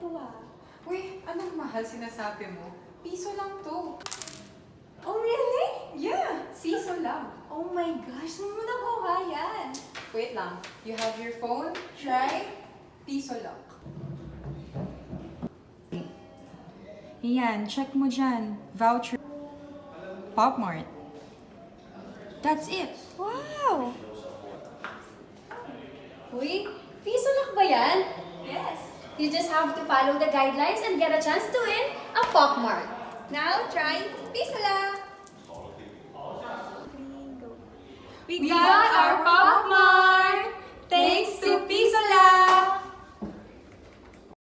to ah. Uy, anong mahal sinasabi mo? Piso lang to. Oh really? Yeah, piso lang. Oh my gosh, saan mo nakuha yan? Wait lang, you have your phone? Try. Piso lang. Yan, check mo dyan. Voucher. Popmart. That's it. Wow! Uy, piso lang ba yan? Yes. You just have to follow the guidelines and get a chance to win a Pokemart. Now try piso lang. We got our Popmart!